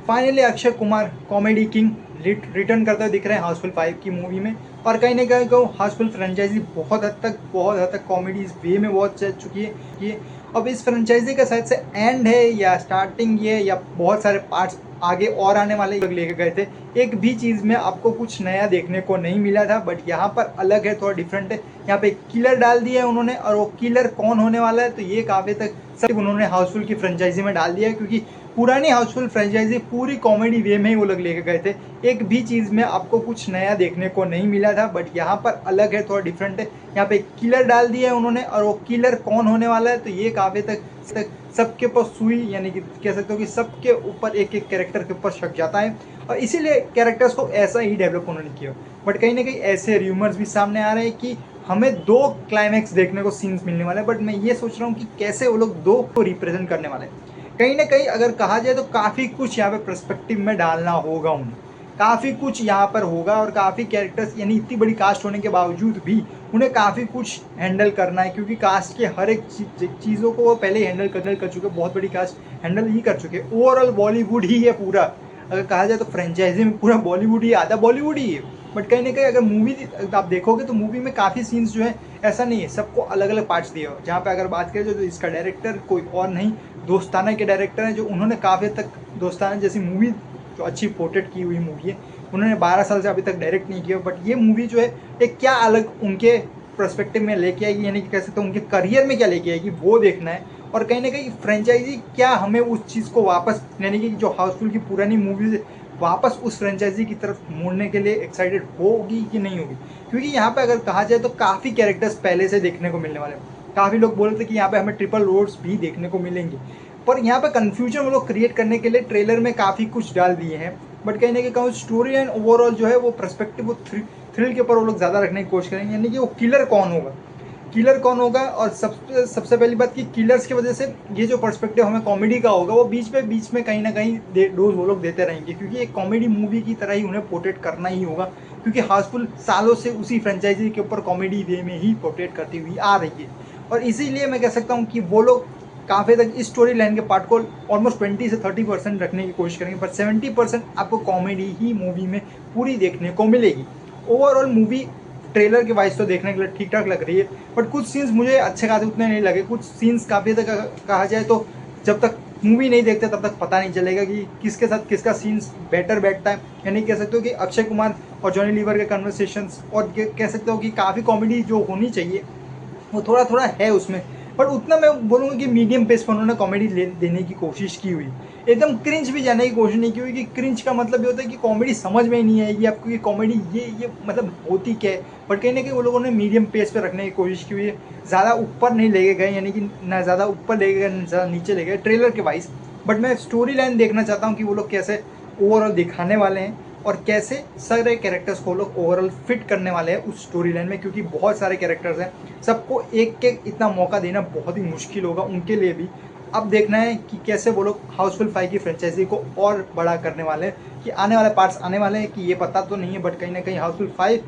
Finally Akshay Kumar comedy king return करते हुए दिख रहे हैं हाउसफुल 5 की मूवी में। और कहीं ना कहीं को हाउसफुल फ्रेंचाइजी बहुत हद तक कॉमेडी इस वे में बहुत चल चुकी है कि अब इस फ्रेंचाइजी का शायद से एंड है या स्टार्टिंग ये या बहुत सारे पार्ट्स आगे और आने वाले लोग लेके गए थे। एक भी चीज़ में आपको कुछ नया देखने को नहीं मिला था, बट यहाँ पर अलग है, थोड़ा डिफरेंट है। यहाँ पे किलर डाल दिया है उन्होंने, और वो किलर कौन होने वाला है तो ये काफ़ी तक सब उन्होंने हाउसफुल की फ्रेंचाइजी में डाल दिया है, क्योंकि पुरानी हाउसफुल फ्रेंचाइजी पूरी कॉमेडी वे में ही वो लोग लेके गए थे। एक भी चीज़ में आपको कुछ नया देखने को नहीं मिला था, बट यहाँ पर अलग है, थोड़ा डिफरेंट है। यहाँ पे किलर डाल दिया है उन्होंने, और वो किलर कौन होने वाला है तो ये काफ़ी तक सबके ऊपर सुई, यानी कि कह सकते हो कि सबके ऊपर एक एक कैरेक्टर के ऊपर शक जाता है, और इसीलिए कैरेक्टर्स को ऐसा ही डेवलप उन्होंने किया। बट कहीं ना कहीं ऐसे र्यूमर्स भी सामने आ रहे हैं कि हमें 2 क्लाइमैक्स देखने को सीन्स मिलने वाले हैं, बट मैं ये सोच रहा हूँ कि कैसे वो लोग 2 को रिप्रेजेंट करने वाले हैं। कहीं ना कहीं अगर कहा जाए तो काफ़ी कुछ यहाँ पे पर्सपेक्टिव में डालना होगा उन्हें, काफ़ी कुछ यहाँ पर होगा, और काफ़ी कैरेक्टर्स, यानी इतनी बड़ी कास्ट होने के बावजूद भी उन्हें काफ़ी कुछ हैंडल करना है, क्योंकि कास्ट के हर एक चीज़ों को वो पहले ही हैंडल कर चुके हैं। बहुत बड़ी कास्ट हैंडल ही कर चुके हैं। ओवरऑल बॉलीवुड ही है पूरा, अगर कहा जाए तो फ्रेंचाइजी में पूरा बॉलीवुड ही, आधा बॉलीवुड ही है। बट कहीं ना कहीं अगर मूवी आप देखोगे तो मूवी में काफ़ी सीन्स जो है ऐसा नहीं है, सबको अलग अलग पार्ट्स दिए हो। जहाँ पे अगर बात करें तो इसका डायरेक्टर कोई और नहीं, दोस्ताना के डायरेक्टर हैं, जो उन्होंने काफ़ी तक दोस्ताना जैसी मूवी जो अच्छी पोर्ट्रेट की हुई मूवी है, उन्होंने 12 साल से अभी तक डायरेक्ट नहीं किया। बट ये मूवी जो है एक क्या अलग उनके पर्सपेक्टिव में लेके आएगी, यानी कि कह सकते हैं उनके करियर में क्या लेके आएगी, वो देखना है। और कहीं ना कहीं फ्रेंचाइजी क्या हमें उस चीज़ को वापस, यानी कि जो हाउसफुल की पुरानी मूवीज वापस उस फ्रेंचाइजी की तरफ मोड़ने के लिए एक्साइटेड होगी कि नहीं होगी। क्योंकि यहाँ पे अगर कहा जाए तो काफ़ी कैरेक्टर्स पहले से देखने को मिलने वाले हैं। काफ़ी लोग बोल रहे थे कि यहाँ पे हमें ट्रिपल रोड्स भी देखने को मिलेंगे, पर यहाँ पे कन्फ्यूजन वो लोग क्रिएट करने के लिए ट्रेलर में काफ़ी कुछ डाल दिए हैं। बट कहीं ना कहीं कहूँ स्टोरी एंड ओवरऑल जो है वो पर्सपेक्टिव, वो थ्रिल के ऊपर वो लोग ज़्यादा रखने की कोशिश करेंगे, यानी कि वो किलर कौन होगा, किलर कौन होगा। और सबसे पहली बात कि किलर्स की वजह से ये जो पर्सपेक्टिव हमें कॉमेडी का होगा वो बीच में कहीं ना कहीं डोज वो लोग देते रहेंगे, क्योंकि एक कॉमेडी मूवी की तरह ही उन्हें पोर्ट्रेट करना ही होगा, क्योंकि हाउसफुल सालों से उसी फ्रेंचाइजी के ऊपर कॉमेडी वे में ही पोर्ट्रेट करती हुई आ रही है। और इसीलिए मैं कह सकता हूँ कि वो लोग काफ़ी तक इस स्टोरी लाइन के पार्ट को ऑलमोस्ट 20 से 30% रखने की कोशिश करेंगे, पर 70% आपको कॉमेडी ही मूवी में पूरी देखने को मिलेगी। ओवरऑल मूवी ट्रेलर के वाइज तो देखने के लिए ठीक ठाक लग रही है, बट कुछ सीन्स मुझे अच्छे खासे उतने नहीं लगे। कुछ सीन्स काफ़ी तक कहा जाए तो जब तक मूवी नहीं देखते तब तक पता नहीं चलेगा कि किसके साथ किसका सीन्स बेटर बैठता है। यानी कह सकते हो कि अक्षय कुमार और जॉनी लीवर के कन्वर्सेशंस, और कह सकते हो कि काफ़ी कॉमेडी जो होनी चाहिए वो थोड़ा थोड़ा है उसमें, बट उतना मैं बोलूँगा कि मीडियम पेस पर उन्होंने कॉमेडी देने की कोशिश की हुई। एकदम क्रिंज भी जाने की कोशिश नहीं की हुई, कि क्रिंज का मतलब ये होता है कि कॉमेडी समझ में ही नहीं आएगी आपको कि कॉमेडी ये मतलब होती क्या है। बट कहीं ना कहीं वो लोगों ने मीडियम पेस पर रखने की कोशिश की हुई है, ज़्यादा ऊपर नहीं लेके गए, यानी कि ना ज़्यादा ऊपर ले गए ना ज़्यादा नीचे ले गए ट्रेलर के वाइज। बट मैं स्टोरी लाइन देखना चाहता हूँ कि वो लोग कैसे ओवरऑल दिखाने वाले हैं, और कैसे सारे कैरेक्टर्स को लोग ओवरऑल फिट करने वाले हैं उस स्टोरी लाइन में, क्योंकि बहुत सारे कैरेक्टर्स हैं, सबको एक एक इतना मौका देना बहुत ही मुश्किल होगा उनके लिए भी। अब देखना है कि कैसे वो लोग हाउसफुल 5 की फ्रेंचाइजी को और बड़ा करने वाले हैं, कि आने वाले पार्ट्स आने वाले हैं कि ये पता तो नहीं है, बट कहीं ना कहीं हाउसफुल 5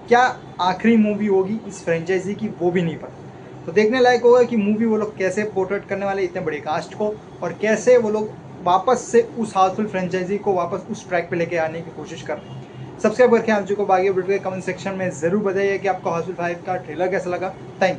क्या आखिरी मूवी होगी इस फ्रेंचाइजी की वो भी नहीं पता। तो देखने लायक होगा कि मूवी वो लोग कैसे पोर्ट्रेट करने वाले इतने बड़े कास्ट को, और कैसे वो लोग वापस से उस हाउसफुल फ्रेंचाइजी को वापस उस ट्रैक पे लेके आने की कोशिश कर रहे हैं। सब्सक्राइब करके आप जो को बाकी वीडियो के कमेंट सेक्शन में ज़रूर बताइए कि आपको हाउसफुल 5 का ट्रेलर कैसा लगा। Thank you.